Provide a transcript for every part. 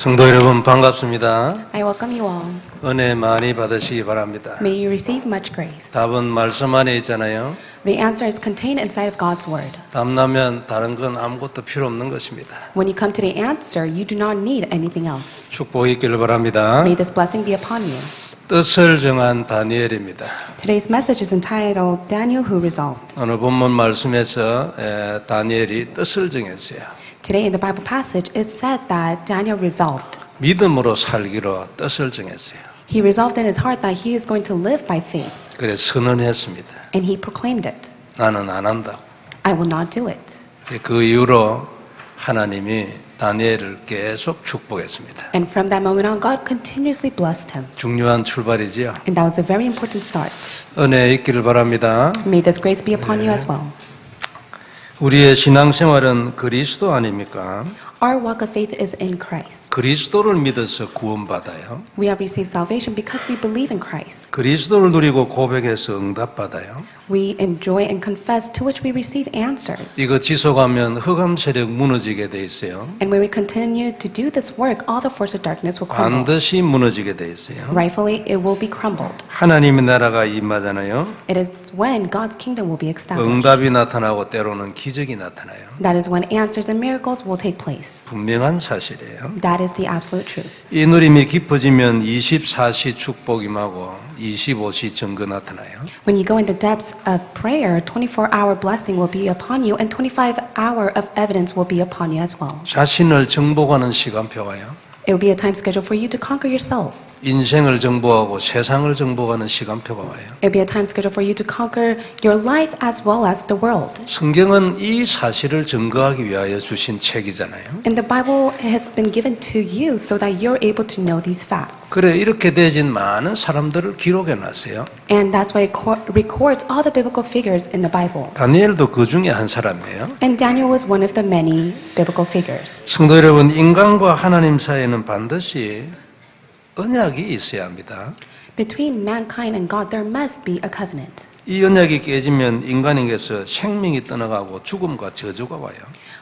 성도 여러분 반갑습니다. I welcome you all. 은혜 많이 받으시기 바랍니다. May you receive much grace. 답은 말씀 안에 있잖아요. The answer is contained inside of God's word. 답나면 다른 건 아무것도 필요 없는 것입니다. When you come to the answer, you do not need anything else. 축복이 있기를 바랍니다. May this blessing be upon you. 뜻을 정한 다니엘입니다. Today's message is entitled Daniel Who Resolved. 오늘 본문 말씀에서 다니엘이 뜻을 정했어요. Today in the Bible passage, it said that Daniel resolved. 믿음으로 살기로 뜻을 정했어요. He resolved in his heart that he is going to live by faith, 그래서 선언했습니다. and he proclaimed it. 나는 안 한다고. I will not do it. 그 이후로 하나님이 다니엘을 계속 축복했습니다. And from that moment on, God continuously blessed him. 중요한 출발이지요. And that was a very important start. 은혜 있기를 바랍니다. May this grace be upon you as well. 우리의 신앙생활은 그리스도 아닙니까? Our walk of faith is in Christ. 그리스도를 믿어서 구원받아요. We have received salvation because we believe in Christ. 그리스도를 누리고 고백해서 응답받아요. We enjoy and confess, to which we receive answers. 이거 지속하면 흑암 세력 무너지게 돼 있어요. And when we continue to do this work, all the force of darkness will crumble. 반드시 무너지게 돼 있어요. Rightfully, it will be crumbled. 하나님의 나라가 임하잖아요. It is when God's kingdom will be established. 응답이 나타나고 때로는 기적이 나타나요. That is when answers and miracles will take place. 분명한 사실이에요. That is the absolute truth. 이 누림이 깊어지면 24시 축복 임하고 25시 증거 나타나요. When you go into depths of prayer, 24-hour blessing will be upon you, and 25-hour of evidence will be upon you as well. 자신을 정복하는 시간표가요. It will be a time schedule for you to conquer yourselves. 인생을 정복하고 세상을 정복하는 시간표가 와요. It will be a time schedule for you to conquer your life as well as the world. 성경은 이 사실을 증거하기 위하여 주신 책이잖아요. And the Bible has been given to you so that you're able to know these facts. 그래 이렇게 되진 많은 사람들을 기록해 놨어요. And that's why it records all the biblical figures in the Bible. 다니엘도 그 중에 한 사람이에요. And Daniel was one of the many biblical figures. 성도 여러분, 인간과 하나님 사이에는 반드시 언약이 있어야 합니다. Between mankind and God, there must be a covenant. 이 언약이 깨지면 인간에게서 생명이 떠나가고 죽음과 저주가 와요.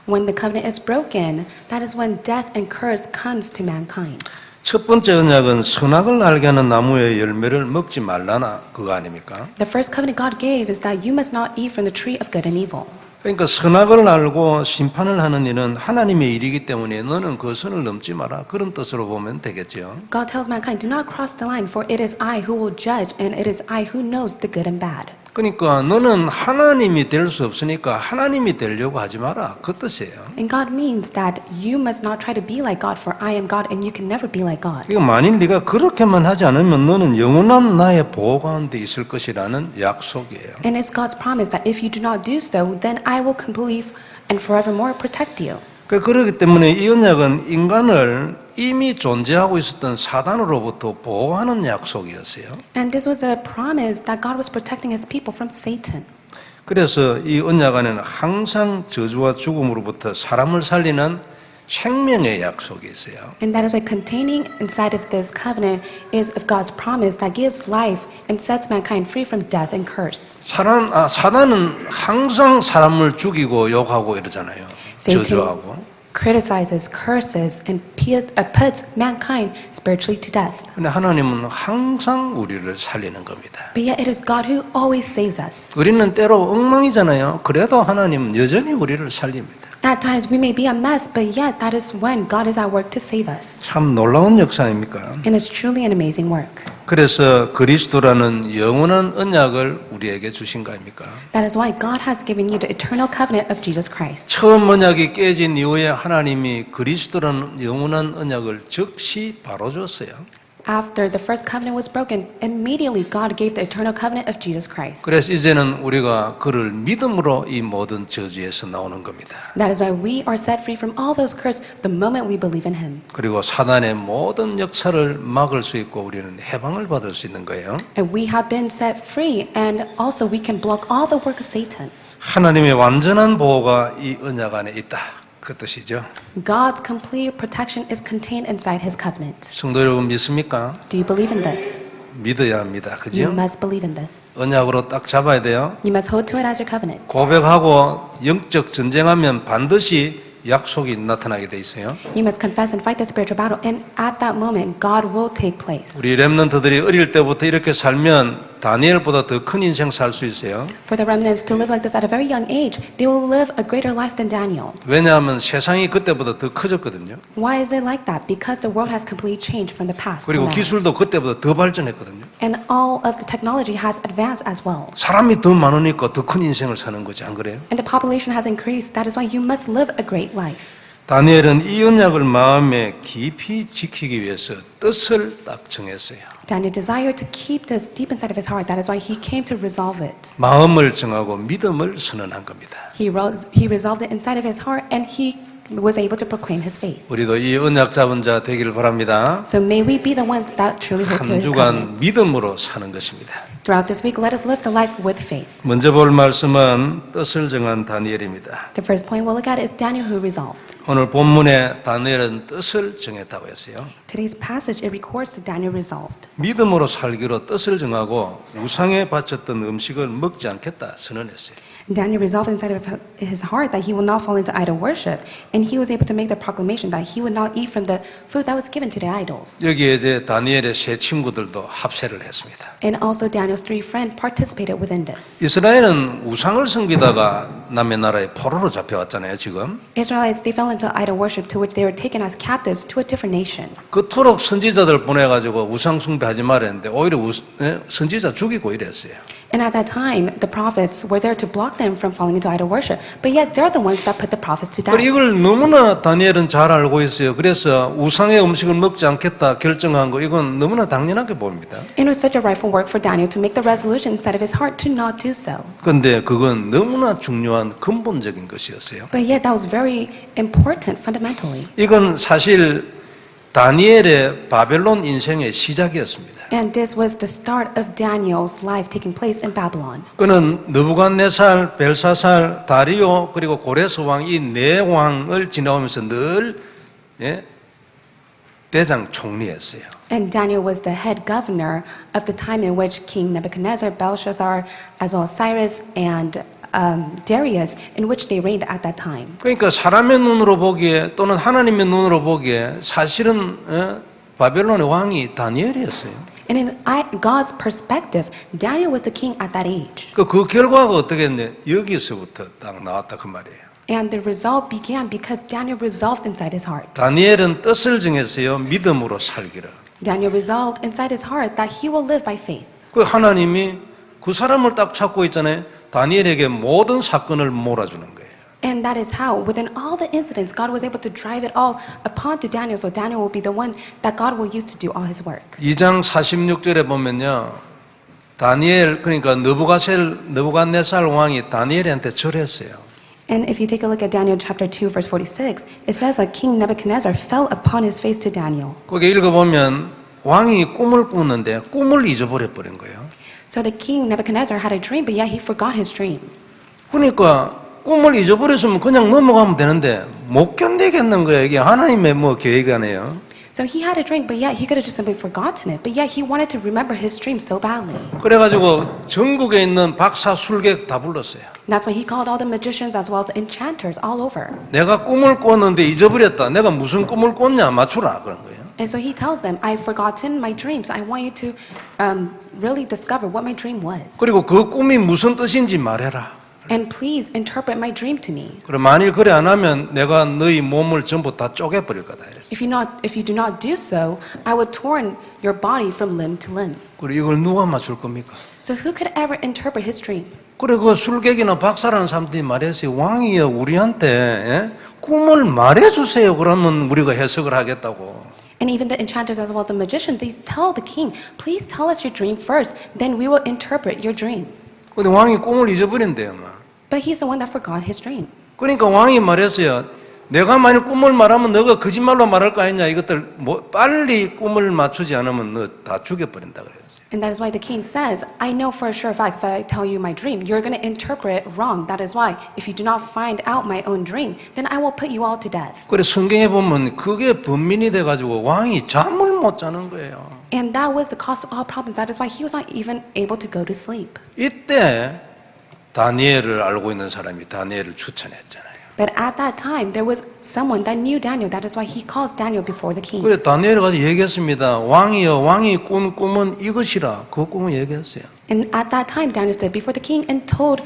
When the covenant is broken, that is when death and curse comes to mankind. 첫 번째 언약은 선악을 알게 하는 나무의 열매를 먹지 말라나 그거 아닙니까? The first covenant God gave is that you must not eat from the tree of good and evil. 그러니까 선악을 알고 심판을 하는 일은 하나님의 일이기 때문에 너는 그 선을 넘지 마라. 그런 뜻으로 보면 되겠죠. God tells mankind, do not cross the line, for it is I who will judge, and it is I who knows the good and bad. 그러니까 너는 하나님이 될 수 없으니까 하나님이 되려고 하지 마라. 그 뜻이에요. And God means that you must not try to be like God, for I am God, and you can never be like God. 이거 만일 네가 그렇게만 하지 않으면 너는 영원한 나의 보호 가운데 있을 것이라는 약속이에요. And it's God's promise that if you do not do so, then I will completely and forevermore protect you. 그렇기 때문에 이 언약은 인간을 이미 존재하고 있었던 사단으로부터 보호하는 약속이었어요. And this was a promise that God was protecting His people from Satan. 그래서 이 언약 안에는 항상 저주와 죽음으로부터 사람을 살리는 생명의 약속이 있어요. And that is why containing inside of this covenant is of God's promise that gives life and sets mankind free from death and curse. 사단은 항상 사람을 죽이고 욕하고 이러잖아요. 저주하고. Criticizes, curses, and puts mankind spiritually to death. 근데 하나님은 항상 우리를 살리는 겁니다. But yet it is God who always saves us. 우리는 때로 엉망이잖아요. 그래도 하나님은 여전히 우리를 살립니다. At times we may be a mess, but yet that is when God is at work to save us. 참 놀라운 역사입니까? And it's truly an amazing work. 그래서 그리스도라는 영원한 언약을 우리에게 주신 거 아닙니까? That is why God has given you the eternal covenant of Jesus Christ. 처음 언약이 깨진 이후에 하나님이 그리스도라는 영원한 언약을 즉시 바로 줬어요. After the first covenant was broken, immediately God gave the eternal covenant of Jesus Christ. 그래서 이제는 우리가 그를 믿음으로 이 모든 저주에서 나오는 겁니다. That is why we are set free from all those curses the moment we believe in Him. 그리고 사단의 모든 역사를 막을 수 있고 우리는 해방을 받을 수 있는 거예요. And we have been set free, and also we can block all the work of Satan. 하나님의 완전한 보호가 이 언약 안에 있다. 그 뜻이죠. God's complete protection is contained inside His covenant. 성도 여러분 믿습니까? Do you believe in this? 믿어야 합니다. You 그죠? must believe in this. 언약으로 딱 잡아야 돼요. You must hold to it as your covenant. 고백하고 영적 전쟁하면 반드시 약속이 나타나게 돼 있어요. You must confess and fight the spiritual battle, and at that moment, God will take place. 우리 렘넌트들이 어릴 때부터 이렇게 살면 다니엘보다 더 큰 인생 살 수 있어요. For the remnants to live like this at a very young age, they will live a greater life than Daniel. 왜냐하면 세상이 그때보다 더 커졌거든요. Why is it like that? Because the world has completely changed from the past to 그리고 now. 기술도 그때보다 더 발전했거든요. And all of the technology has advanced as well. 사람이 더 많으니까 더 큰 인생을 사는 거지, 안 그래요? And the population has increased. That is why you must live a great life. 다니엘은 이 언약을 마음에 깊이 지키기 위해서 뜻을 딱 정했어요. Daniel desired to keep this deep inside of his heart. That is why he came to resolve it. 마음을 정하고 믿음을 선언한 겁니다. He resolved it inside of his heart, and he was able to proclaim his faith. 우리도 이 언약 잡은 자 되기를 바랍니다. So may we be the ones that truly hold to 한 his 주간 covenant. 믿음으로 사는 것입니다. Throughout this week, let us live the life with faith. 먼저 볼 말씀은 뜻을 정한 다니엘입니다. The first point we'll look at is Daniel who resolved. 오늘 본문에 다니엘은 뜻을 정했다고 했어요. Today's passage, it records that Daniel resolved. 믿음으로 살기로 뜻을 정하고 우상에 바쳤던 음식을 먹지 않겠다 선언했어요. Daniel resolved inside of his heart that he will not fall into idol worship, and he was able to make the proclamation that he would not eat from the food that was given to the idols. 여기에 이제 다니엘의 세 친구들도 합세를 했습니다. And also Daniel's three friends participated within this. 이스라엘은 우상을 섬기다가 남의 나라에 포로로 잡혀왔잖아요, 지금. Israelites, they fell into idol worship, to which they were taken as captives to a different nation. 그토록 선지자들 보내가지고 우상 숭배하지 말했는데 오히려 선지자 죽이고 이랬어요. And at that time, the prophets were there to block them from falling into idol worship, but yet they're the ones that put the prophets to 그리고 death. 이걸 너무나 다니엘은 잘 알고 있어요. 그래서 우상의 음식을 먹지 않겠다 결정한 거 이건 너무나 당연하게 봅니다. It was such a rightful work for Daniel to make the resolution inside of his heart to not do so. 그런데 그건 너무나 중요한 근본적인 것이었어요. But yet that was very important fundamentally. 이건 사실 다니엘의 바벨론 인생의 시작이었습니다. And this was the start of Daniel's life taking place in Babylon. 그는 느부갓네살, 벨사살, 다리오 그리고 고레스 왕 이 네 왕을 지나오면서 늘 대장 총리였어요. And Daniel was the head governor of the time in which King Nebuchadnezzar, Belshazzar, as well as Cyrus and Darius, in which they reigned at that time. 그러니까 사람의 눈으로 보기에 또는 하나님의 눈으로 보기에 사실은 바벨론의 왕이 다니엘이었어요. And in God's perspective, Daniel was the king at that age. 그 결과가 어떻게 했냐? 여기서부터 딱 나왔다 그 말이에요. And the result began because Daniel resolved inside his heart. 다니엘은 뜻을 정했어요. 믿음으로 살기를. Daniel resolved inside his heart that he will live by faith. 그 하나님이 그 사람을 딱 찾고 있잖아요. 다니엘에게 모든 사건을 몰아주는 거예요. And that is how, within all the incidents, God was able to drive it all upon to Daniel, so Daniel will be the one that God will use to do all his work. 2장 46절에 보면요. 다니엘 그러니까 느부갓네살 왕이 다니엘한테 절했어요. And if you take a look at Daniel chapter 2, verse 46, it says that King Nebuchadnezzar fell upon his face to Daniel. 거기 읽어보면 왕이 꿈을 꾸는데 꿈을 잊어버려 버린 거예요. So the king Nebuchadnezzar had a dream, but yet he forgot his dream. 그러니까 꿈을 잊어버렸으면 그냥 넘어가면 되는데 못 견디겠는 거예요. 이게 하나님의 계획이 아니에요. So he had a dream, but yet he could have just simply forgotten it. But yet he wanted to remember his dream so badly. 그래가지고 전국에 있는 박사, 술객 다 불렀어요. And that's why he called all the magicians as well as the enchanters all over. 내가 꿈을 꿨는데 잊어버렸다. 내가 무슨 꿈을 꿨냐 맞추라 그런 거예요. And so he tells them, I've forgotten my dreams. I want you to really discover what my dream was. 그리고 그 꿈이 무슨 뜻인지 말해라. And please interpret my dream to me. 그럼 만일 그래 안 하면 내가 너희 몸을 전부 다 쪼개버릴 거다. 이랬어요. If you do not do so, I would torn your body from limb to limb. 그리고 이걸 누가 맞출 겁니까? So who could ever interpret his dream? 그리고 그 술객이나 박사라는 사람들이 말했어요. 왕이여 우리한테 꿈을 말해주세요. 그러면 우리가 해석을 하겠다고. And even the enchanters as well as the magicians, they tell the king, please tell us your dream first, then we will interpret your dream. 근데 왕이 꿈을 잊어버린대요. 막. But he's the one that forgot his dream. 그러니까 왕이 말했어요. 내가 만일 꿈을 말하면 너가 거짓말로 말할 거 아니냐. 이것들 빨리 꿈을 맞추지 않으면 너 다 죽여버린다 그랬어요. And that is why the king says, I know for a sure fact, if I tell you my dream, you're going to interpret it wrong. That is why, if you do not find out my own dream, then I will put you all to death. 그래 성경에 보면 그게 번민이 돼가지고 왕이 잠을 못 자는 거예요. And that was the cause of all problems. That is why he was not even able to go to sleep. 이때 다니엘을 알고 있는 사람이 다니엘을 추천했잖아요. But at that time, there was someone that knew Daniel. That is why he calls Daniel before the king. 그래 다니엘이 가서 얘기했습니다. 왕이여, 왕이 꾼 꿈은 이것이라. 그 꿈을 얘기했어요. And at that time, Daniel stood before the king and told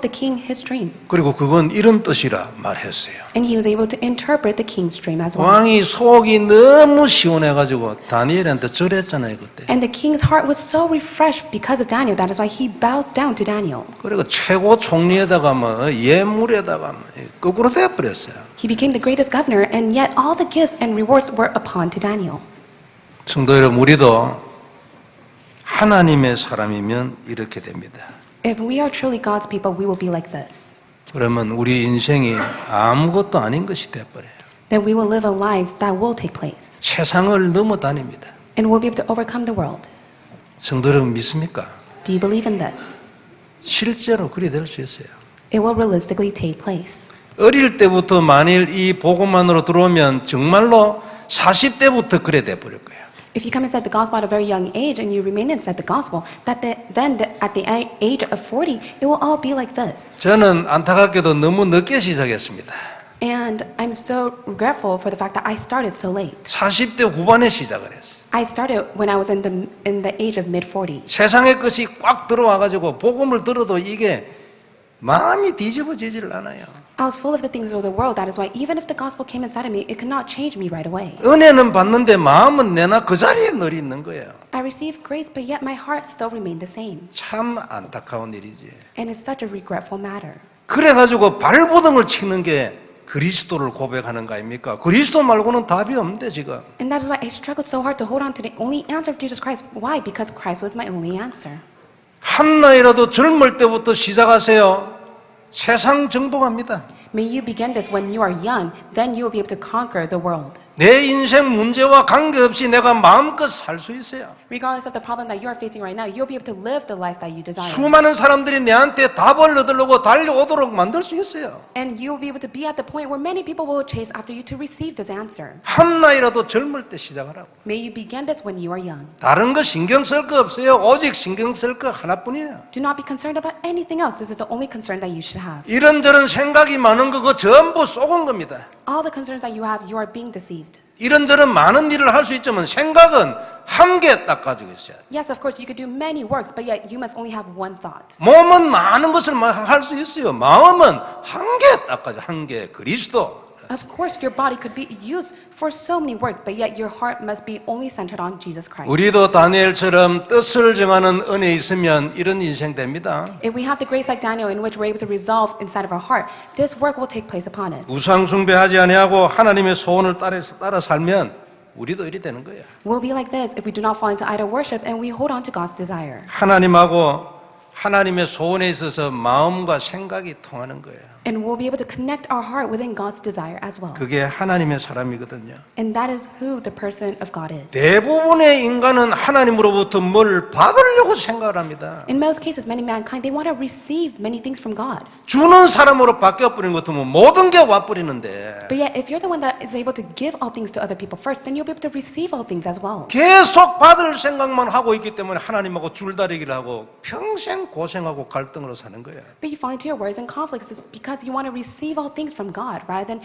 the king his dream. 그리고 그건 이런 뜻이라 말했어요. And he was able to interpret the king's dream as well. 왕이 속이 너무 시원해가지고 다니엘한테 절했잖아요 그때. And the king's heart was so refreshed because of Daniel. That is why he bows down to Daniel. 그리고 최고 총리에다가 뭐 예물에다가 뭐 거꾸로 돼버렸어요. He became the greatest governor, and yet all the gifts and rewards were upon to Daniel. 성도 여러분, 우리도 하나님의 사람이면 이렇게 됩니다. If we are truly God's people, we will be like this. 그러면 우리 인생이 아무것도 아닌 것이 돼버려요. Then we will live a life that will take place. 세상을 넘어다닙니다. And we'll be able to overcome the world. 성도 여러분 믿습니까? Do you believe in this? 실제로 그리 될 수 있어요. It will realistically take place. 어릴 때부터 만일 이 복음만으로 들어오면 정말로 40대부터 그래 돼버릴 거예요. If you come inside the gospel at a very young age and you remain inside the gospel, at the age of 40, it will all be like this. 저는 안타깝게도 너무 늦게 시작했습니다. And I'm so regretful for the fact that I started so late. 40대 후반에 시작을 했어요. I started when I was in the age of mid-40s. 세상의 것이 꽉 들어와가지고 복음을 들어도 이게 마음이 뒤집어지질 않아요. I was full of the things of the world. That is why even if the gospel came inside of me, it could not change me right away. 은혜는 받는데 마음은 내나 그 자리에 늘 있는 거예요. I received grace, but yet my heart still remained the same. 참 안타까운 일이지. And it's such a regretful matter. 그래가지고 발버둥을 치는 게 그리스도를 고백하는 거 아닙니까? 그리스도 말고는 답이 없는데 지금. And that is why I struggled so hard to hold on to the only answer of Jesus Christ. Why? Because Christ was my only answer. 한 나이라도 젊을 때부터 시작하세요. 세상 정복합니다. May you begin this when you are young, then you will be able to conquer the world. 내 인생 문제와 관계없이 내가 마음껏 살 수 있어요. Regardless of the problem that you are facing right now, you'll be able to live the life that you desire. 수많은 사람들이 내한테 답을 얻으려고 달려오도록 만들 수 있어요. And you will be able to be at the point where many people will chase after you to receive this answer. 한 나이라도 젊을 때 시작하라고. May you begin this when you are young. 다른 거 신경 쓸 거 없어요. 오직 신경 쓸 거 하나뿐이에요. Do not be concerned about anything else. This is the only concern that you should have. 이런저런 생각이 많은 거 그거 전부 속은 겁니다. All the concerns that you have, you are being deceived. 이런저런 많은 일을 할 수 있지만 생각은 한 개 딱 가지고 있어야 돼. Yes, of course, you could do many works, but yet you must only have one thought. 몸은 많은 것을 할 수 있어요. 마음은 한 개 딱 가지고 한 개 그리스도. Of course, your body could be used for so many works, but yet your heart must be only centered on Jesus Christ. 우리도 다니엘처럼 뜻을 정하는 은혜 있으면 이런 인생 됩니다. If we have the grace like Daniel in which we're able to resolve inside of our heart, this work will take place upon us. 우상 숭배하지 아니하고 하나님의 소원을 따라 살면 우리도 이리 되는 거예요. We'll be like this if we do not fall into idol worship and we hold on to God's desire. 하나님하고 하나님의 소원에 있어서 마음과 생각이 통하는 거예요. And we'll be able to connect our heart within God's desire as well. 그게 하나님의 사람이거든요. And that is who the person of God is. 대부분의 인간은 하나님으로부터 뭘 받으려고 생각을 합니다. In most cases, many mankind, they want to receive many things from God. 주는 사람으로 바뀌어버린 것 같으면 모든 게 와버리는데 But yet, if you're the one that is able to give all things to other people first, then you'll be able to receive all things as well. 계속 받을 생각만 하고 있기 때문에 하나님하고 줄다리기를 하고 평생 고생하고 갈등으로 사는 거예요. But you fall into your worries and conflicts is because you want to receive all things from God rather than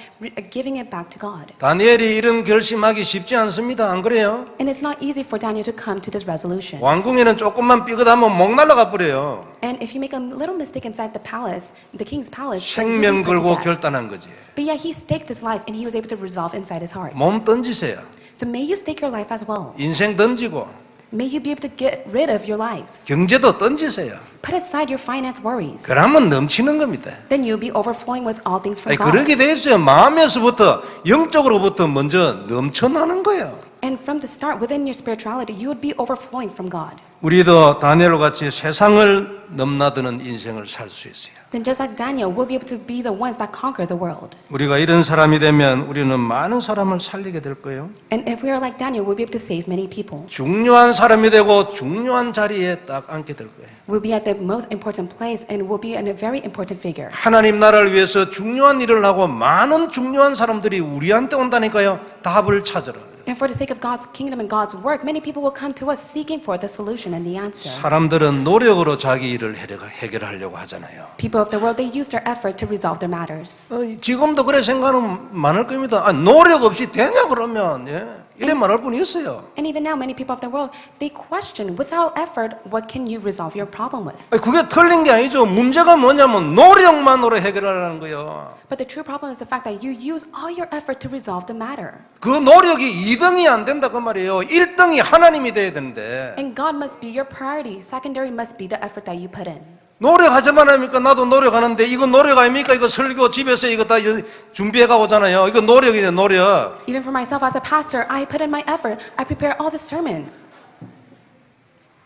giving it back to God. 다니엘이 이런 결심하기 쉽지 않습니다. 안 그래요? And it's not easy for Daniel to come to this resolution. 왕궁에는 조금만 삐끗하면 목 날라가 버려요. And if you make a little mistake inside the palace, the king's palace, 생명 then you'll be put to 걸고 death. 결단한 거지. But yet he staked his life and he was able to resolve inside his heart. 몸 던지세요. So may you stake your life as well. 인생 던지고 May you be able to get rid of your lives. 경제도 던지세요. Put aside your finance worries. 그러면 넘치는 겁니다. Then you'll be overflowing with all things from 아니, God. 그러게 돼 있어요. 마음에서부터 영적으로부터 먼저 넘쳐나는 거예요. And from the start, within your spirituality, you would be overflowing from God. 우리도 다니엘과 같이 세상을 넘나드는 인생을 살 수 있어요. Then just like Daniel, we'll be able to be the ones that conquer the world. 우리가 이런 사람이 되면 우리는 많은 사람을 살리게 될 거예요. And if we are like Daniel, we'll be able to save many people. 중요한 사람이 되고 중요한 자리에 딱 앉게 될 거예요. We'll be at the most important place and we'll be in a very important figure. 하나님 나라를 위해서 중요한 일을 하고 많은 중요한 사람들이 우리한테 온다니까요. 답을 찾으라. And for the sake of God's kingdom and God's work, many people will come to us seeking for the solution and the answer. 사람들은 노력으로 자기 일을 해결하려고 하잖아요. People of the world, they use their effort to resolve their matters. 지금도 그래 생각하는 많을 겁니다. 노력 없이 되냐 그러면 이래 말할 분이 있어요. And even now, many people of the world, they question, without effort, what can you resolve your problem with? 그게 틀린 게 아니죠. 문제가 뭐냐면 노력만으로 해결하라는 거예요. But the true problem is the fact that you use all your effort to resolve the matter. 그 노력이 2등이 안 된다 그 말이에요. 1등이 하나님이 돼야 되는데 And God must be your priority. Secondary must be the effort that you put in. 노력하자만 합니까? 나도 노력하는데 이거 노력 아닙니까? 이거 설교 집에서 이거 다 준비해가 오잖아요. 이거 노력이네 노력. Even for myself as a pastor, I put in my effort. I prepare all the sermon.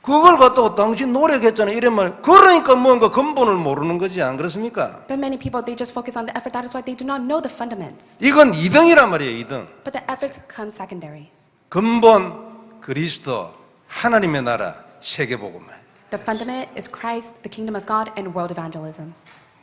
그걸 갖다가 당신 노력했잖아요. 이러면 그러니까 뭔가 근본을 모르는 거지 안 그렇습니까? But many people, they just focus on the effort. That is why they do not know the fundamentals. 이건 2등이란 말이에요. 2등. But the efforts come secondary. 근본 그리스도 하나님의 나라 세계복음만. The fundament is Christ, the kingdom of God, and world evangelism.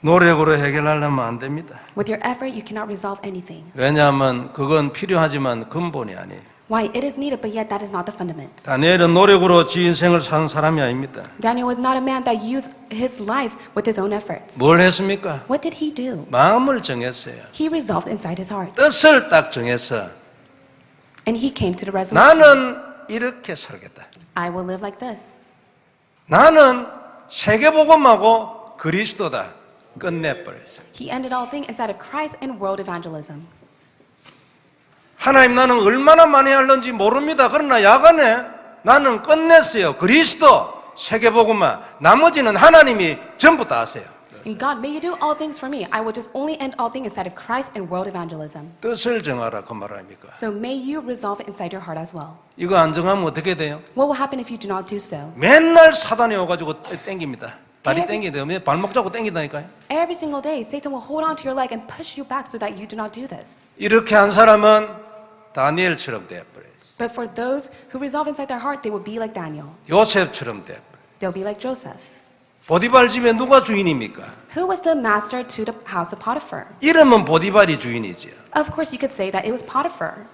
노력으로 해결하려면 안 됩니다. With your effort, you cannot resolve anything. 왜냐하면 그건 필요하지만 근본이 아니에요. Why? It is needed, but yet that is not the fundament. 다니엘은 노력으로 지 인생을 산 사람이 아닙니다. Daniel was not a man that used his life with his own efforts. 뭘 했습니까? What did he do? 마음을 정했어요. He resolved inside his heart. 뜻을 딱 정해서 And he came to the resolution. 나는 이렇게 살겠다. I will live like this. 나는 세계복음하고 그리스도다. 끝내버렸어요. He ended all things inside of Christ and world evangelism. 하나님 나는 얼마나 많이 할는지 모릅니다. 그러나 야간에 나는 끝냈어요. 그리스도 세계복음만 나머지는 하나님이 전부 다 하세요. And God, may you do all things for me. I will just only end all things inside of Christ and world evangelism. 뜻을 정하라 그 말 아닙니까? So may you resolve it inside your heart as well. 이거 안 정하면 어떻게 돼요? What will happen if you do not do so? 맨날 사단이 와가지고 땡깁니다. 다리 땡기대요. 발목 잡고 땡긴다니까요. Every single day, Satan will hold on to your leg and push you back so that you do not do this. 이렇게 한 사람은 다니엘처럼 되어버려요. But for those who resolve inside their heart, they will be like Daniel. 요셉처럼 되어버려요. They'll be like Joseph. 보디발 집에 누가 주인입니까? Who was the master to the house of Potiphar? 이름은 보디발이 주인이죠. Of course, you could say that it was Potiphar.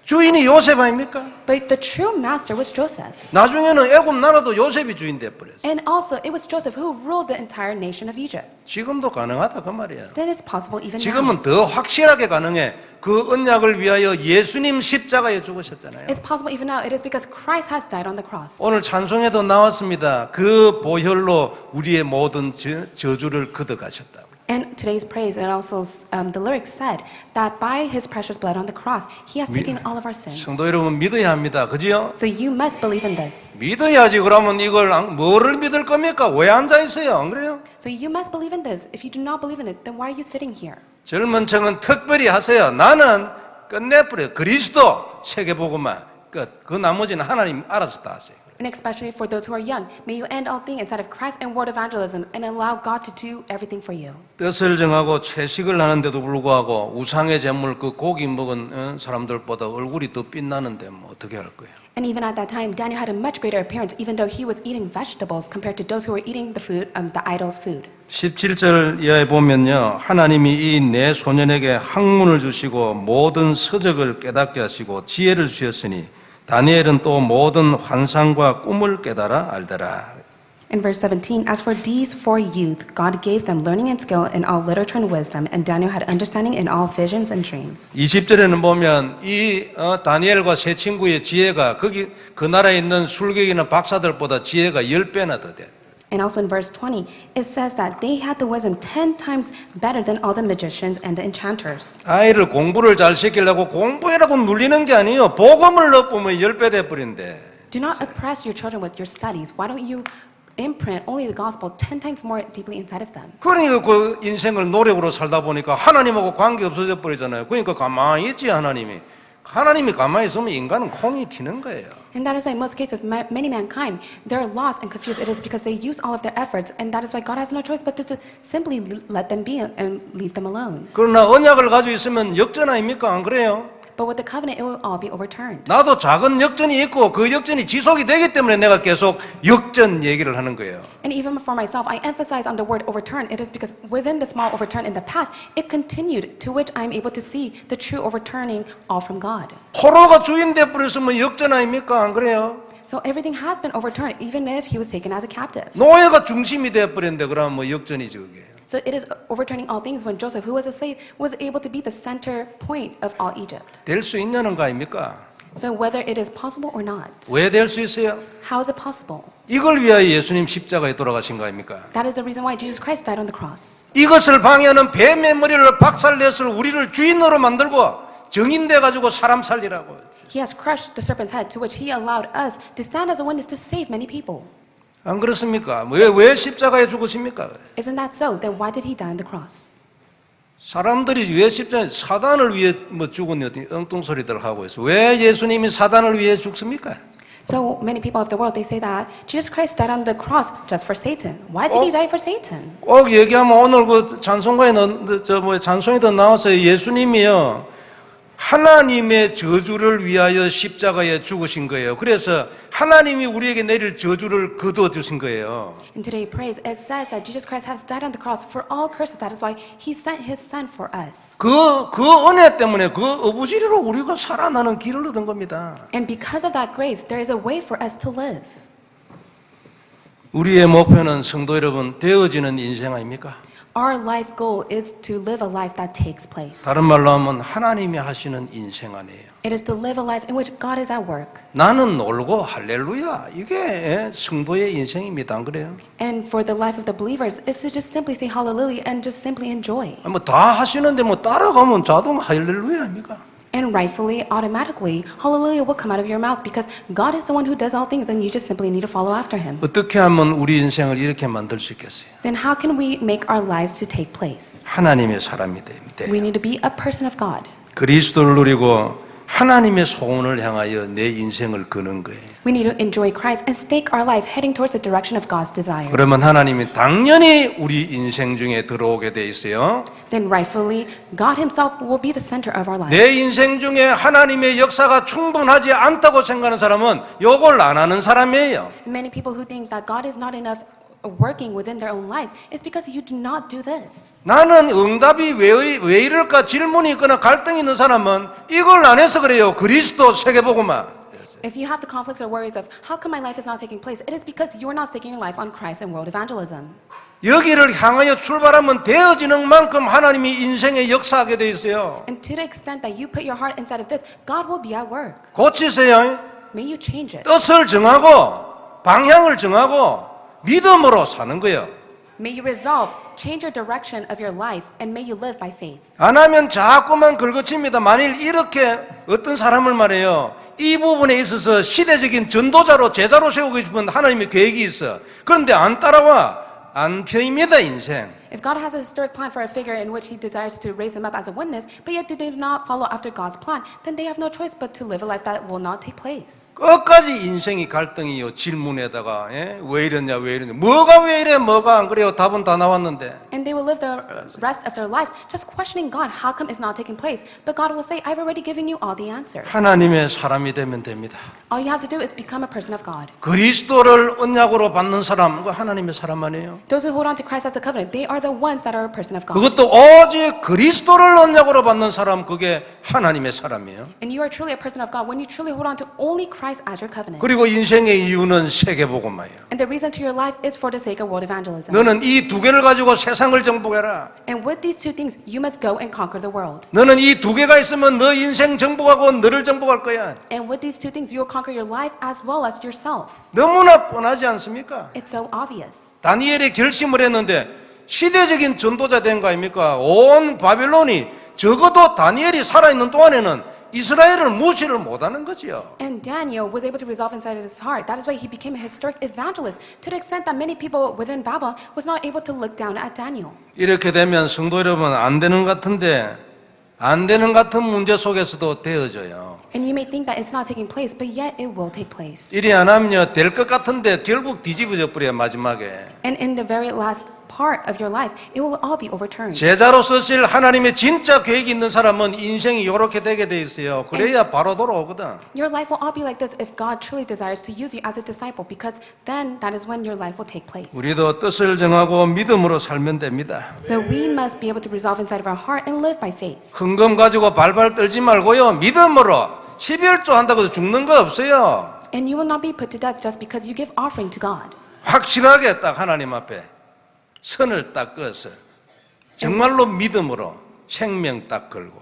주인이 요셉 아닙니까? But the true master was Joseph. 나중에는 애굽 나라도 요셉이 주인 되어버렸어요. And also, it was Joseph who ruled the entire nation of Egypt. 지금도 가능하다 그 말이야. That is possible even now. 지금은 더 확실하게 가능해. 그 언약을 위하여 예수님 십자가에 죽으셨잖아요. It's possible even now. It is because Christ has died on the cross. 오늘 찬송에도 나왔습니다. 그 보혈로 우리의 모든 저주를 걷어가셨다. And today's praise, and also the lyrics said that by His precious blood on the cross, He has taken all of our sins. 성도 여러분 믿어야 합니다. 그지요? So you must believe in this. 믿어야지. 그러면 이걸 뭐를 믿을 겁니까? 왜 앉아 있어요? 안 그래요? So you must believe in this. If you do not believe in it, then why are you sitting here? 젊은 층은 특별히 하세요. 나는 끝내버려요. 그리스도 세계복음만 끝. 그 나머지는 하나님 알아서 다 하세요. And especially for those who are young, may you end all things inside of Christ and world evangelism and allow God to do everything for you. 뜻을 정하고 채식을 하는데도 불구하고 우상의 제물 그 고기 먹은 사람들보다 얼굴이 더 빛나는데 뭐 어떻게 할 거예요? And even at that time, Daniel had a much greater appearance, even though he was eating vegetables compared to those who were eating the food, the idol's food. 17절 이하에 보면요. 하나님이 이 네 소년에게 학문을 주시고 모든 서적을 깨닫게 하시고 지혜를 주셨으니 다니엘은 또 모든 환상과 꿈을 깨달아 알더라. In verse 17, as for these four youth, God gave them learning and skill in all literature and wisdom, and Daniel had understanding in all visions and dreams. 20절에는 보면 이 다니엘과 세 친구의 지혜가 거기 그 나라에 있는 술객이나 박사들보다 지혜가 10배나 더 돼. And also in verse 20, it says that they had the wisdom 10 times better than all the magicians and the enchanters. 아이를 공부를 잘 시키려고 공부해라고 눌리는 게 아니에요. 복음을 넣으면 10배 돼버린대. Do not oppress your children with your studies. Why don't you imprint only the gospel 10 times more deeply inside of them? 그러니까 그 인생을 노력으로 살다 보니까 하나님하고 관계 없어져 버리잖아요. 그러니까 가만히 있지 하나님이. 하나님이 가만히 있으면 인간은 콩이 튀는 거예요. And that is why in most cases, many mankind, they're lost and confused. It is because they use all of their efforts, and that is why God has no choice but to simply let them be and leave them alone. 그러나 언약을 가지고 있으면 역전 아닙니까? 안 그래요? But with the covenant, it will all be overturned. 나도 작은 역전이 있고 그 역전이 지속이 되기 때문에 내가 계속 역전 얘기를 하는 거예요. And even for myself, I emphasize on the word overturn. It is because within the small overturn in the past, it continued, to which I'm able to see the true overturning all from God. 포로가 주인 되어버렸으면 역전 아닙니까? 안 그래요? So everything has been overturned, even if he was taken as a captive. 노예가 중심이 되어버렸는데 그러면 뭐 역전이죠 그게. So it is overturning all things when Joseph, who was a slave, was able to be the center point of all Egypt. 될 수 있냐는 거 아닙니까? So whether it is possible or not, 왜 될 수 있어요? how is it possible? 이걸 위하여 예수님 십자가에 돌아가신 거 아닙니까? That is the reason why Jesus Christ died on the cross. 이것을 방해하는 뱀의 머리를 박살냈을 우리를 주인으로 만들고 정인돼 가지고 사람 살리라고. He has crushed the serpent's head, to which he allowed us to stand as a witness to save many people. 안 그렇습니까? 왜 십자가에 죽으십니까? Isn't that so? Then why did he die on the cross? 사람들이 왜 십자가에 사단을 위해 뭐 죽었니 어떤 엉뚱소리들 하고 있어. 왜 예수님이 사단을 위해 죽습니까? So many people of the world, they say that Jesus Christ died on the cross just for Satan. Why did he die for Satan? 꼭 얘기하면 오늘 그 찬송가에 찬송에도 나와서 예수님이요 하나님의 저주를 위하여 십자가에 죽으신 거예요. 그래서 하나님이 우리에게 내릴 저주를 거둬 주신 거예요. In today's praise, it says that Jesus Christ has died on the cross for all curses. That is why he sent his son for us. 그 은혜 때문에 그 어부지리로 우리가 살아나는 길을 얻은 겁니다. And because of that grace, there is a way for us to live. 우리의 목표는 성도 여러분 되어지는 인생 아닙니까? Our life goal is to live a life that takes place. 다른 말로 하면 하나님이 하시는 인생 아니에요. It is to live a life in which God is at work. 나는 놀고 할렐루야 이게 성도의 인생입니다. 안 그래요? And for the life of the believers is to just simply say hallelujah and just simply enjoy. 뭐 다 하시는데 뭐 따라가면 자동 할렐루야 아닙니까? And rightfully, automatically, hallelujah will come out of your mouth because God is the one who does all things and you just simply need to follow after him. 어떻게 하면 우리 인생을 이렇게 만들 수 있겠어요? Then how can we make our lives to take place? 하나님의 사람이 됩니다. We need to be a person of God. 그리스도를 누리고 하나님의 소원을 향하여 내 인생을 거는 거예요. We need to enjoy Christ and stake our life heading towards the direction of God's desire. 그러면 하나님이 당연히 우리 인생 중에 들어오게 돼 있어요. Then rightfully, God himself will be the center of our life. 내 인생 중에 하나님의 역사가 충분하지 않다고 생각하는 사람은 요걸 안 하는 사람이에요. Many people who think that God is not enough working within their own lives is because you do not do this. 나는 응답이 왜 이럴까 질문이 있거나 갈등이 있는 사람은 이걸 안 해서 그래요. 그리스도 세계복음화. If you have the conflicts or worries of how come my life is not taking place, it is because you're not staking your life on Christ and world evangelism. 여기를 향하여 출발하면 되어지는 만큼 하나님이 인생에 역사하게 돼 있어요. And to the extent that you put your heart inside of this, God will be at work. 고치세요. May you change it. 뜻을 정하고 방향을 정하고 믿음으로 사는 거예요. May you resolve, change your direction of your life, and may you live by faith. 안 하면 자꾸만 긁어칩니다. 만일 이렇게 어떤 사람을 말해요. 이 부분에 있어서 시대적인 전도자로 제자로 세우고 싶은 하나님의 계획이 있어. 그런데 안 따라와. 안 펴입니다 인생. If God has a historic plan for a figure in which he desires to raise him up as a witness, but yet they do not follow after God's plan, then they have no choice but to live a life that will not take place. 끝까지 인생이 갈등이요. 질문에다가 왜 이러냐 왜 이러냐. 뭐가 왜 이래 뭐가 안 그래요. 답은 다 나왔는데. And they will live the rest of their lives just questioning God, how come it's not taking place? But God will say, I've already given you all the answers. 하나님의 사람이 되면 됩니다. All you have to do is become a person of God. 그리스도를 언약으로 받는 사람, 그 하나님의 사람 아니에요? Those who hold on to Christ as a covenant, they are the ones that are a person of God. 그것도 오직 그리스도를 언약으로 받는 사람, 그게 하나님의 사람이에요. And you are truly a person of God when you truly hold on to only Christ as your covenant. 그리고 인생의 이유는 세계복음화예요. And the reason to your life is for the sake of world evangelism. 너는 이 두 개를 가지고 세상을 정복해라. And with these two things, you must go and conquer the world. 너는 이 두 개가 있으면 너 인생 정복하고 너를 정복할 거야. And with these two things, you will conquer your life as well as yourself. 너무나 뻔하지 않습니까? It's so obvious. 다니엘이 결심을 했는데 시대적인 전도자 된 거 아닙니까? 온 바벨론이 적어도 다니엘이 살아있는 동안에는 이스라엘을 무시를 못하는 거지요. And Daniel was able to resolve inside his heart. That is why he became a historic evangelist to the extent that many people within Babylon was not able to look down at Daniel. 이렇게 되면 성도 여러분 안 되는 것 같은데 안 되는 같은 문제 속에서도 되어져요. And you may think that it's not taking place, but yet it will take place. 이리 안 하면요 될 것 같은데 결국 뒤집어져 버려요 마지막에. And in the very last part of your life, it will all be overturned. 제자로 쓰실 하나님의 진짜 계획이 있는 사람은 인생이 이렇게 되게 돼 있어요. 그래야 바로 돌아오거든. Your life will all be like this if God truly desires to use you as a disciple, because then that is when your life will take place. 우리도 뜻을 정하고 믿음으로 살면 됩니다. So we must be able to resolve inside of our heart and live by faith. 헌금 가지고 발발 떨지 말고요. 믿음으로 11조 한다고 해서 죽는 거 없어요. And you will not be put to death just because you give offering to God. 확실하게 딱 하나님 앞에 선을 딱 그어서 정말로 믿음으로 생명 딱 걸고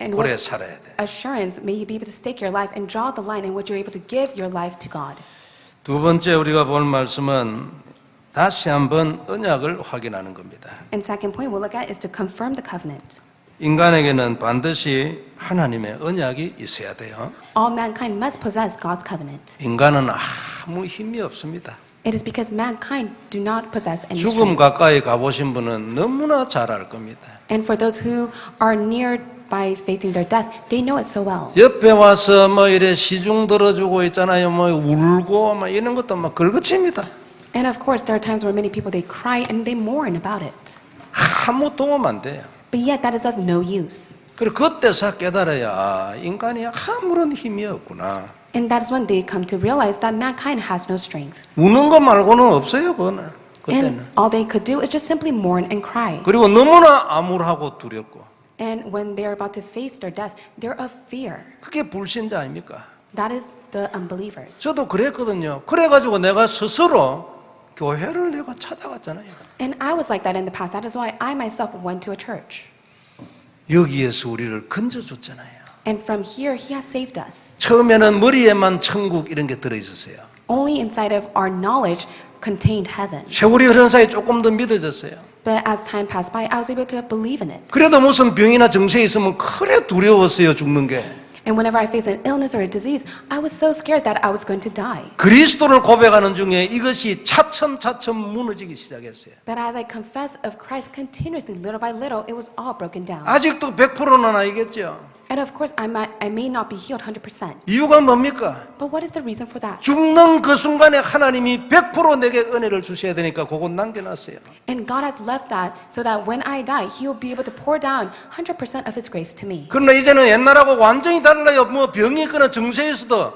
And 오래 with 살아야 돼. assurance, may you be able to stake your life and draw the line in which you're able to give your life to God. 두 번째 우리가 볼 말씀은 다시 한번 언약을 확인하는 겁니다. And second point we'll look at is to confirm the covenant. 인간에게는 반드시 하나님의 언약이 있어야 돼요. All mankind must possess God's covenant. 인간은 아무 힘이 없습니다. It is because mankind do not possess any 죽음 strength. 가까이 가보신 분은 너무나 잘 알 겁니다. And for those who are near by facing their death, they know it so well. 옆에 와서 뭐 이래 시중 들어주고 있잖아요. 뭐 울고 막 이런 것도 막 걸거칩니다. And of course, there are times where many people, they cry and they mourn about it. 아무 도움 안 돼요. But yet that is of no use. 그리고 그때서 깨달아야 아, 인간이 아무런 힘이 없구나. And that is when they come to realize that mankind has no strength. 우는 거 말고는 없어요, 그거는. 그때는. And all they could do is just simply mourn and cry. 그리고 너무나 암울하고 두렵고. And when they are about to face their death, they're of fear. 그게 불신자 아닙니까? That is the unbelievers. 저도 그랬거든요. 그래가지고 내가 스스로 교회를 내가 찾아갔잖아요. And I was like that in the past. That is why I myself went to a church. 여기에서 우리를 건져줬잖아요. And from here, He has saved us. 처음에는 머리에만 천국 이런 게 들어있었어요. Only inside of our knowledge contained heaven. 세월이 흐르는 사이에 조금 더 믿어졌어요. But as time passed by, I was able to believe in it. 그래도 무슨 병이나 정세 있으면 그래 두려웠어요, 죽는 게. And whenever I faced an illness or a disease, I was so scared that I was going to die. 그리스도를 고백하는 중에 이것이 차츰차츰 무너지기 시작했어요. But as I confessed of Christ continuously, little by little, it was all broken down. 아직도 100%는 아니겠죠. And of course, I may not be healed 100%. 이유가 뭡니까? But what is the reason for that? 죽는 그 순간에 하나님이 100% 내게 은혜를 주셔야 되니까 그거 남겨놨어요. And God has left that so that when I die, He will be able to pour down 100% of His grace to me. 그러나 이제는 옛날하고 완전히 달라요. 뭐 병이 있거나 정세에 있어도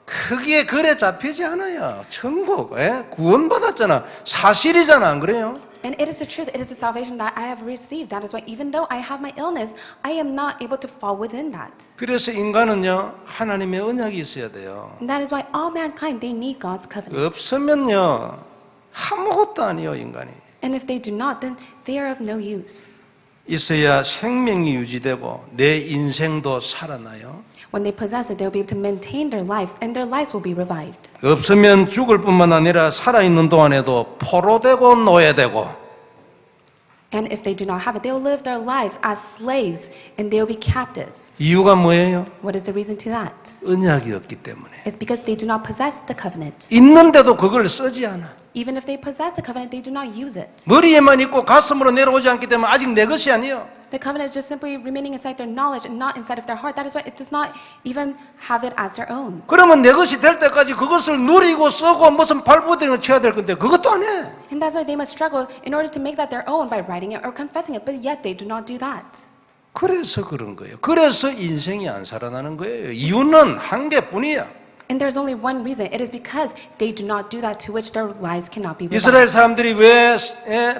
크게 그래 잡히지 않아요. 천국, 구원받았잖아. 사실이잖아, 안 그래요? And it is the truth, it is the salvation that I have received. That is why even though I have my illness, I am not able to fall within that. 그래서 인간은요, 하나님의 언약이 있어야 돼요. And that is why all mankind, they need God's covenant. 없으면요, 아무것도 아니에요, 인간이. And if they do not, then they are of no use. 있어야 생명이 유지되고 내 인생도 살아나요. When they possess it, they will be able to maintain their lives, and their lives will be revived. 없으면 죽을 뿐만 아니라 살아있는 동안에도 포로되고 노예되고 And if they do not have it, they will live their lives as slaves, and they will be captives. 이유가 뭐예요? What is the reason to that? 언약이 없기 때문에. It's because they do not possess the covenant. 있는데도 그걸 쓰지 않아. Even if they possess the covenant, they do not use it. 머리에만 있고 가슴으로 내려오지 않기 때문에 아직 내 것이 아니에요. The covenant is just simply remaining inside their knowledge and not inside of their heart. That is why it does not even have it as their own. 그러면 내 것이 될 때까지 그것을 누리고 쓰고 무슨 발부대를 쳐야 될 건데 그것도 안 해. And that's why they must struggle in order to make that their own by writing it or confessing it, but yet they do not do that. 그래서 그런 거예요. 그래서 인생이 안 살아나는 거예요. 이유는 한 개뿐이야. And there's only one reason. It is because they do not do that to which their lives cannot be 이스라엘 revived. 사람들이 왜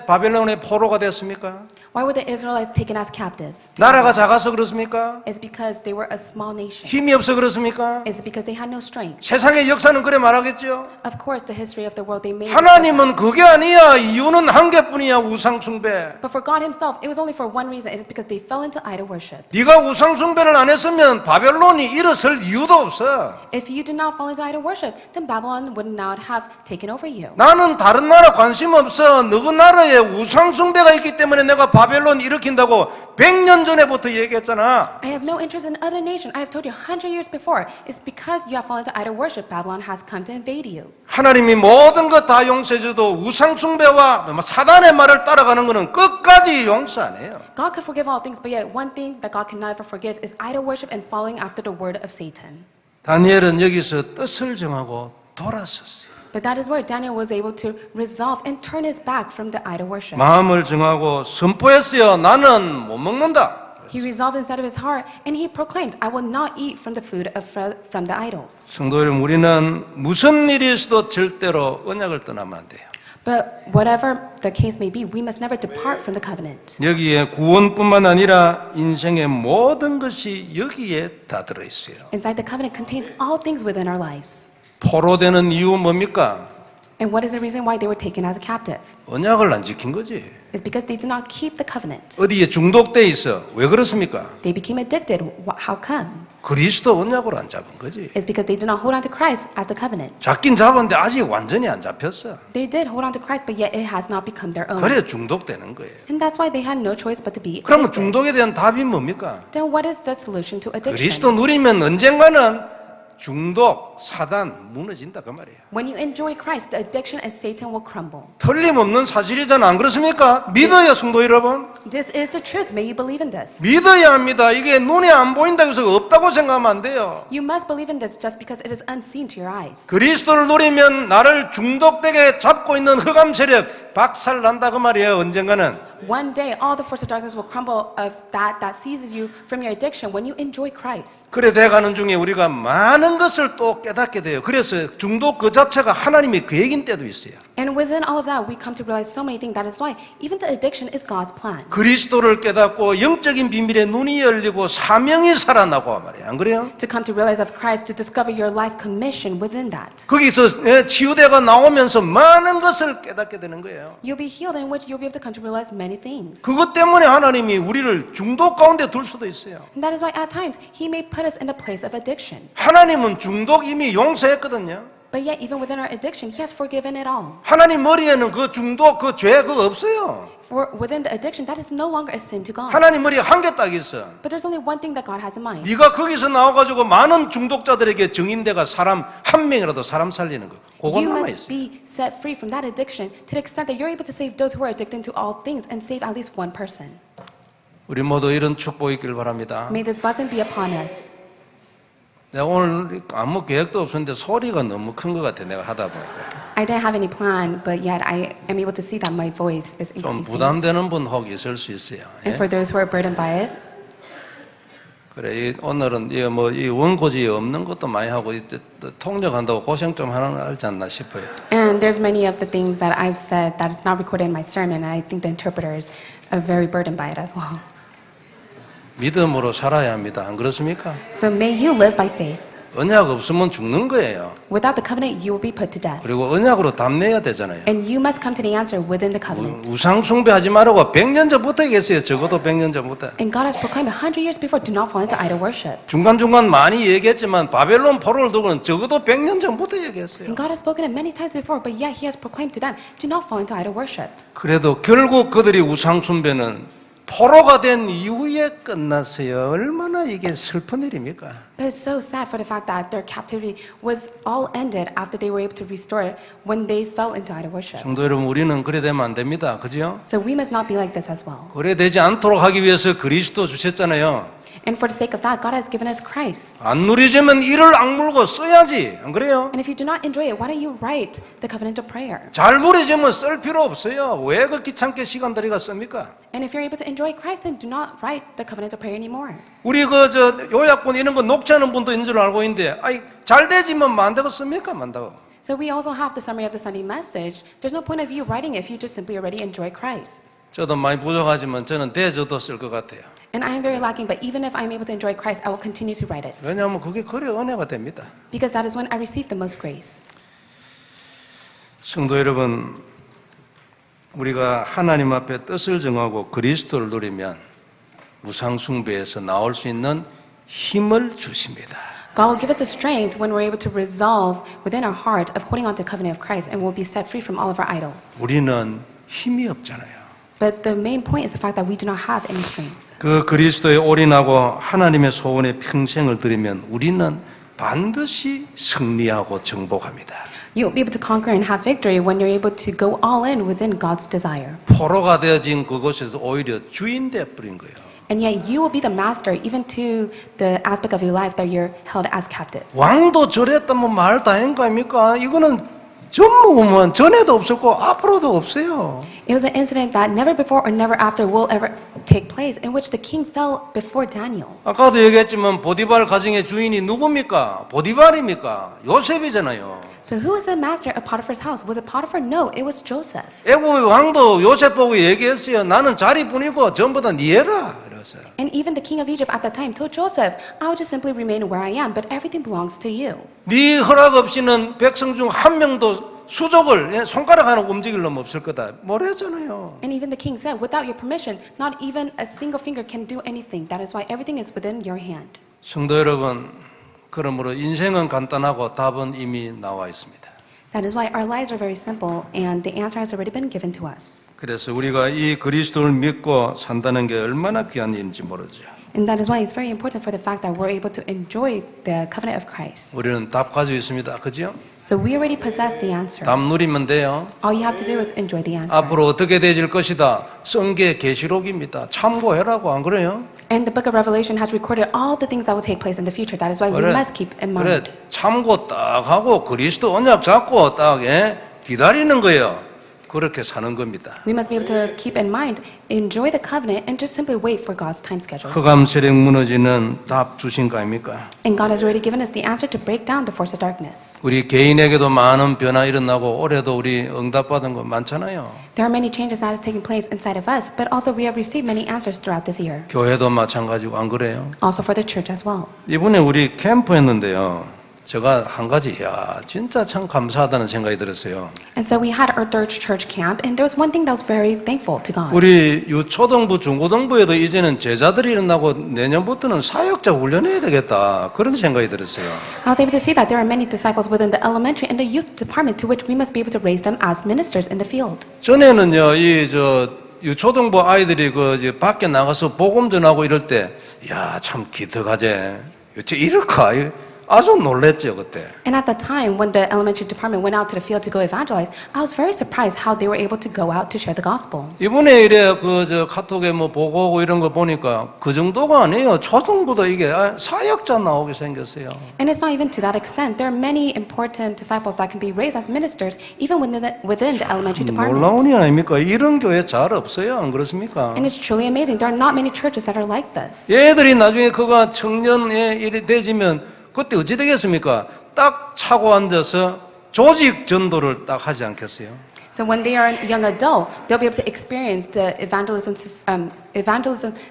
바벨론의 포로가 됐습니까? Why were the Israelites taken as captives? 나라가 작아서 그렇습니까? It's because they were a small nation. 힘이 없어 그렇습니까? Is it because they had no strength? 세상의 역사는 그래 말하겠죠. Of course, the history of the world, they made it. 하나님은 그게 아니야. 이유는 한 개뿐이야. 우상 숭배. But for God himself, it was only for one reason. It is because they fell into idol worship. 네가 우상 숭배를 안 했으면 바벨론이 일어설 이유도 없어. If you did not fall into idol worship, then Babylon would not have taken over you. 나는 다른 나라 관심 없어. 너희 나라에 우상 숭배가 있기 때문에 내가 바벨론 일으킨다고 100년 전에부터 얘기했잖아. I have no interest in other nation. I have told you 100 years before. It's because you have fallen into idol worship. Babylon has come to invade you. 하나님이 모든 것 다 용서해줘도 우상 숭배와 사단의 말을 따라가는 것은 끝까지 용서 안 해요. God could forgive all things, but yet one thing that God can never forgive is idol worship and following after the word of Satan. 다니엘은 여기서 뜻을 정하고 돌아섰어요. But that is where Daniel was able to resolve and turn his back from the idol worship. 마음을 정하고 선포했어요. 나는 못 먹는다. He resolved inside of his heart and he proclaimed, I will not eat from the food from the idols. 성도 여러분, 우리는 무슨 일이 있어도 절대로 언약을 떠나면 안 돼요. But whatever the case may be, we must never depart from the covenant. 여기에 구원뿐만 아니라 인생의 모든 것이 여기에 다 들어있어요. Inside the covenant contains all things within our lives. 포로되는 이유 뭡니까? And what is the reason why they were taken as a captive? 언약을 안 지킨 거지. It's because they did not keep the covenant. 어디에 중독돼 있어. 왜 그렇습니까? They became addicted. How come? 그리스도 언약으로 안 잡은 거지. It's because they did not hold on to Christ as the covenant. 잡긴 잡았는데 아직 완전히 안 잡혔어. They did hold on to Christ, but yet it has not become their own. 그래 중독되는 거예요. And that's why they had no choice but to be 그러면 addicted. 중독에 대한 답이 뭡니까? Then what is the solution to addiction? 그리스도 누리면 언젠가는 중독, 사단 무너진다 그 말이에요. When you enjoy Christ, the addiction and Satan will crumble. 틀림없는 사실이잖아. 안 그렇습니까? 믿어요, 성도 여러분. This is the truth. May you believe in this. 믿어야 합니다. 이게 눈에 안 보인다고 해서 없다고 생각하면 안 돼요. You must believe in this just because it is unseen to your eyes. 그리스도를 누리면 나를 중독되게 잡고 있는 흑암 세력 박살 난다 그 말이에요. 언젠가는. One day, all the force of darkness will crumble of that seizes you from your addiction when you enjoy Christ. 그래 돼가는 중에 우리가 많은 것을 또 깨닫게 돼요. 그래서 중독 그 자체가 하나님의 계획인 때도 있어요. And within all of that, we come to realize so many things. That is why even the addiction is God's plan. 그리스도를 깨닫고 영적인 비밀에 눈이 열리고 사명이 살아나고 말이에요. 안 그래요? To come to realize of Christ, to discover your life commission within that. 거기서 치유대가 나오면서 많은 것을 깨닫게 되는 거예요. You'll be healed, in which you'll be able to come to realize many things. 그것 때문에 하나님이 우리를 중독 가운데 둘 수도 있어요. And that is why at times He may put us in a place of addiction. 하나님은 중독 이미 용서했거든요. But yet, even within our addiction, He has forgiven it all. 하나님 머리에는 그 중독, 그 죄, 그거 없어요. For within the addiction, that is no longer a sin to God. 하나님 머리에 한 개 딱 있어. But there's only one thing that God has in mind. 네가 거기서 나와가지고 많은 중독자들에게 정인대가 사람 한 명이라도 사람 살리는 거. 그거 You 남아 있어. must be set free from that addiction to the extent that you're able to save those who are addicted to all things and save at least one person. 우리 모두 이런 축복이 있길 바랍니다. May this blessing be upon us. 내가 오늘 아무 계획도 없었는데 소리가 너무 큰 것 같아. 내가 하다 보니까. I didn't have any plan, but yet I am able to see that my voice is 좀 increasing. 부담되는 분 혹 있을 수 있어요. And for those who are burdened by it, 그래 오늘은 이 원고지 없는 것도 많이 하고 통역한다고 고생 좀 하지 않나 싶어요. and there's many of the things that I've said that is not recorded in my sermon, and I think the interpreters are very burdened by it as well. 믿음으로 살아야 합니다. 안 그렇습니까? So may you live by faith. 언약 없으면 죽는 거예요. Without the covenant, you will be put to death. 그리고 언약으로 답내야 되잖아요. And you must come to the answer within the covenant. 우상 숭배하지 말라고 100년 전부터 얘기했어요. 적어도 100년 전부터. And God has proclaimed 100 years before, do not fall into idol worship. 중간중간 많이 얘기했지만 바벨론 포로를 두고는 적어도 100년 전부터 얘기했어요. And God has spoken it many times before, but yet He has proclaimed to them, do not fall into idol worship. 그래도 결국 그들이 우상 숭배는 포로가 된 이후에 끝났어요. 얼마나 이게 슬픈 일입니까? But it's so sad for the fact that their captivity was all ended after they were able to restore it when they fell into idol worship. 성도 여러분, 우리는 그래 되면 안 됩니다. 그죠? So we must not be like this as well. 그래 되지 않도록 하기 위해서 그리스도 주셨잖아요. And for the sake of that, God has given us Christ. 안 누리지면 이를 악물고 써야지. 안 그래요? And if you do not enjoy it, why don't you write the covenant of prayer? 잘 누리지면 쓸 필요 없어요. 왜 그 귀찮게 시간 들이가 씁니까? And if you're able to enjoy Christ, then do not write the covenant of prayer anymore. 우리 요약본 이런 거 녹취하는 분도 있는 줄 알고 있는데, 잘 되지면 만다고 만다고. So we also have the summary of the Sunday message. There's no point of you writing it if you just simply already enjoy Christ. 저도 많이 부족하지만 저는 대저도 쓸 것 같아요. And I am very lacking, but even if I'm able to enjoy Christ, I will continue to write it. 왜냐하면 그게 그래 은혜가 됩니다. Because that is when I receive the most grace. 성도 여러분, 우리가 하나님 앞에 뜻을 정하고 그리스도를 누리면 우상 숭배에서 나올 수 있는 힘을 주십니다. God will give us the strength when we're able to resolve within our heart of holding on to the covenant of Christ, and we'll be set free from all of our idols. 우리는 힘이 없잖아요. But the main point is the fact that we do not have any strength. 그 그리스도에 올인하고 하나님의 소원에 평생을 드리면 우리는 반드시 승리하고 정복합니다. You'll be able to conquer and have victory when you're able to go all in within God's desire. 포로가 되어진 그곳에서 오히려 주인 되어버린 거예요. And yet you will be the master even to the aspect of your life that you're held as captives. 왕도 저랬다면 말 다인 거 아닙니까? 이거는 전무후무한 전에도 없었고 앞으로도 없어요. It was an incident that never before or never after will ever take place, in which the king fell before Daniel. 아까도 얘기했지만 보디발 가정의 주인이 누굽니까? 보디발입니까? 요셉이잖아요. So who was the master of Potiphar's house? Was it Potiphar? No, it was Joseph. 애굽의 왕도 요셉 보고 얘기했어요. 나는 자리뿐이고 전부 다 네 해라. 그랬어요. And even the king of Egypt at that time told Joseph, I will just simply remain where I am, but everything belongs to you. 네 허락 없이는 백성 중 한 명도 수족을 손가락 하나 움직일 놈 없을 거다. 뭐랬잖아요. And even the king said, without your permission, not even a single finger can do anything. That is why everything is within your hand. 성도 여러분, 그러므로 인생은 간단하고 답은 이미 나와 있습니다. That is why our lives are very simple, and the answer has already been given to us. 그래서 우리가 이 그리스도를 믿고 산다는 게 얼마나 귀한 일인지 모르죠. And that is why it's very important for the fact that we're able to enjoy the covenant of Christ. 우리는 답 가지고 있습니다. 그죠? So we already possess the answer. 답 누리면 돼요. All you have to do is enjoy the answer. 앞으로 어떻게 되질 것이다. 성경 계시록입니다. 참고해라고 안 그래요? And the book of Revelation has recorded all the things that will take place in the future. That is why we must keep in 그래 mind. 참고 딱 하고 그리스도 언약 잡고 딱 기다리는 거예요. 그렇게 사는 겁니다. We must be able to keep in mind, enjoy the covenant, and just simply wait for God's time schedule. 흑암 세력 무너지는 답 주신 거 아닙니까? And God has already given us the answer to break down the force of darkness. 우리 개인에게도 많은 변화 일어나고 올해도 우리 응답받은 거 많잖아요. There are many changes that is taking place inside of us, but also we have received many answers throughout this year. 교회도 마찬가지고 안 그래요? Also for the church as well. 이번에 우리 캠프 했는데요. 제가 한 가지 진짜 참 감사하다는 생각이 들었어요. And so we had our third church camp, and there was one thing that was very thankful to God. 우리 유초등부, 중고등부에도 이제는 제자들이 일어나고 내년부터는 사역자 훈련해야 되겠다. 그런 생각이 들었어요. I was able to see that there are many disciples within the elementary and the youth department to which we must be able to raise them as ministers in the field. 전에는요, 유초등부 아이들이 밖에 나가서 복음 전하고 이럴 때, 참 기특하제. 이럴까? 아주 놀랬죠, 그때. And at the time when the elementary department went out to the field to go evangelize, I was very surprised how they were able to go out to share the gospel. 이번에 카톡에 보고 오고 이런 거 보니까 그 정도가 아니에요. 초등부도 이게 사역자 나오게 생겼어요. And it's not even to that extent. There are many important disciples that can be raised as ministers even within the elementary department. 놀라운 일 아닙니까? 이런 교회 잘 없어요. 안 그렇습니까? And it's truly amazing. There are not many churches that are like this. 얘들이 나중에 그가 청년의 일이 되지면 그때 어찌 되겠습니까? 딱 차고 앉아서 조직 전도를 딱 하지 않겠어요? So when they are a young adult, they'll be able to experience the evangelism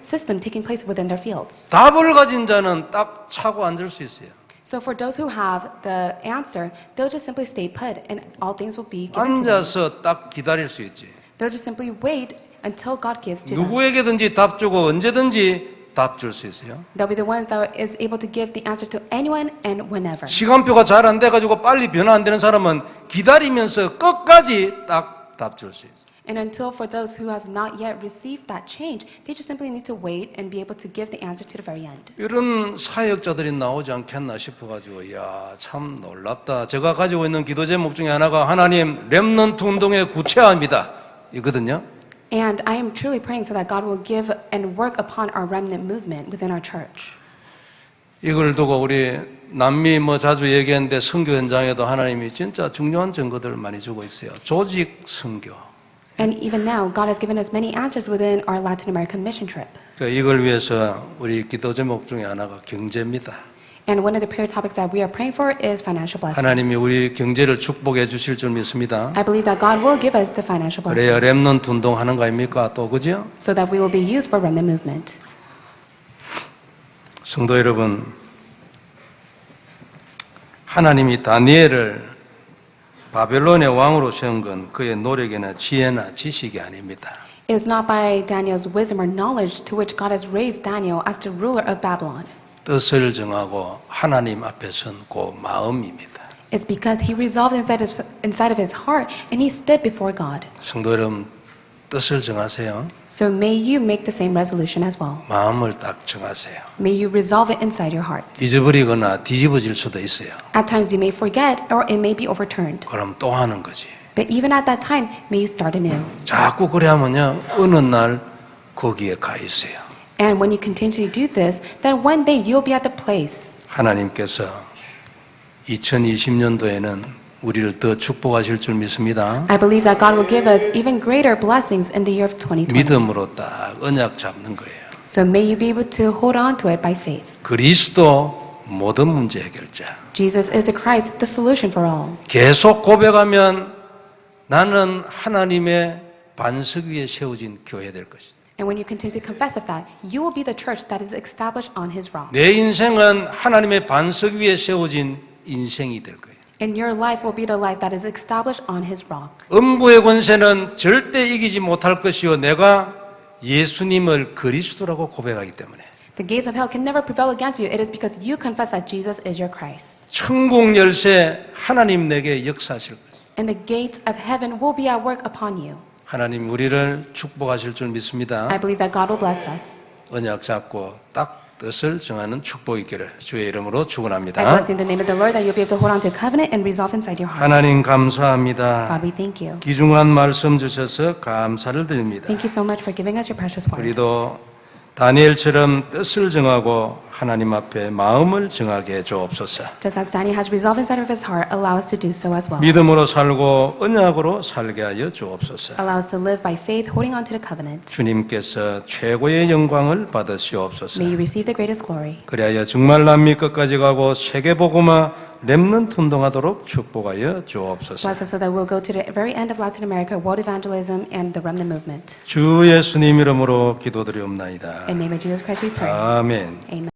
system taking place within their fields. 답을 가진 자는 딱 차고 앉을 수 있어요. So for those who have the answer, they'll just simply stay put and all things will be given to them. 앉아서 딱 기다릴 수 있지. They'll just simply wait until God gives to them. 누구에게든지 답 주고 언제든지 답 줄 수 있어요. They'll be the one that is able to give the answer to anyone and whenever. 시간표가 잘 안 돼가지고 빨리 변화 안 되는 사람은 기다리면서 끝까지 딱 답 줄 수 있어요. And until for those who have not yet received that change, they just simply need to wait and be able to give the answer to the very end. 이런 사역자들이 나오지 않겠나 싶어가지고 참 놀랍다. 제가 가지고 있는 기도 제목 중에 하나가 하나님 렘넌트 운동의 구체화입니다. 이거든요. And I am truly praying so that God will give and work upon our remnant movement within our church. 이걸 두고 우리 남미 자주 얘기했는데 선교 현장에도 하나님이 진짜 중요한 증거들을 많이 주고 있어요. 조직 선교. And even now, God has given us many answers within our Latin American mission trip. 이걸 위해서 우리 기도 제목 중에 하나가 경제입니다. And one of the prayer topics that we are praying for is financial blessings. 하나님이 우리 경제를 축복해 주실 줄 믿습니다. I believe that God will give us the financial blessings. 그래야 렘넌트 운동하는 거 아닙니까? 또 그죠? So that we will be used for remnant movement. 성도 여러분, 하나님이 다니엘을 바벨론의 왕으로 세운 건 그의 노력이나 지혜나 지식이 아닙니다. It was not by Daniel's wisdom or knowledge to which God has raised Daniel as the ruler of Babylon. 뜻을 정하고 하나님 앞에 선 그 마음입니다. It's because he resolved inside of his heart and he stood before God. 성도 여러분, 뜻을 정하세요. So may you make the same resolution as well. 마음을 딱 정하세요. May you resolve it inside your heart. 잊어버리거나 뒤집어질 수도 있어요. At times you may forget or it may be overturned. 그럼 또 하는 거지. But even at that time, may you start anew. 자꾸 그래 하면요, 어느 날 거기에 가 있어요. And when you continually do this, then one day you'll be at the place. 하나님께서 2020년도에는 우리를 더 축복하실 줄 믿습니다. I believe that God will give us even greater blessings in the year of 2020. 믿음으로 딱 언약 잡는 거예요. So may you be able to hold on to it by faith. 그리스도 모든 문제 해결자. Jesus is the Christ, the solution for all. 계속 고백하면 나는 하나님의 반석 위에 세워진 교회 될 것이다. And when you continue to confess of that, you will be the church that is established on his rock. 내 인생은 하나님의 반석 위에 세워진 인생이 될 거예요. And your life will be the life that is established on his rock. 음부의 권세는 절대 이기지 못할 것이요 내가 예수님을 그리스도라고 고백하기 때문에 The gates of hell can never prevail against you. It is because you confess that Jesus is your Christ. 천국 열쇠 하나님 내게 역사하실 것이에요. And the gates of heaven will be at work upon you. 하나님 우리를 축복하실 줄 믿습니다. I believe that God will bless us. 언약 잡고 딱 뜻을 정하는 축복 있기를 주의 이름으로 I 축원합니다. bless you in the name of the Lord that you'll be able to hold on to covenant and resolve inside your hearts. 하나님 감사합니다. God, we thank you. 귀중한 말씀 주셔서 감사를 드립니다. Thank you so much for giving us your precious word. 우리도 다니엘처럼 뜻을 정하고 하나님 앞에 마음을 정하게 해 주옵소서. Just as Daniel has resolved inside of his heart, allow us to do so as well. 믿음으로 살고 언약으로 살게 하여 주옵소서. Allow us to live by faith, holding on to the covenant. 주님께서 최고의 영광을 받으시옵소서. May you receive the greatest glory. 그리하여 정말 남미 끝까지 가고 세계복음화 렘넌트 운동하도록 축복하여 주옵소서. Bless us so that we'll go to the very end of Latin America, world evangelism, and the remnant movement. 주 예수님 이름으로 기도드리옵나이다. In the name of Jesus Christ we pray. 아멘. Amen.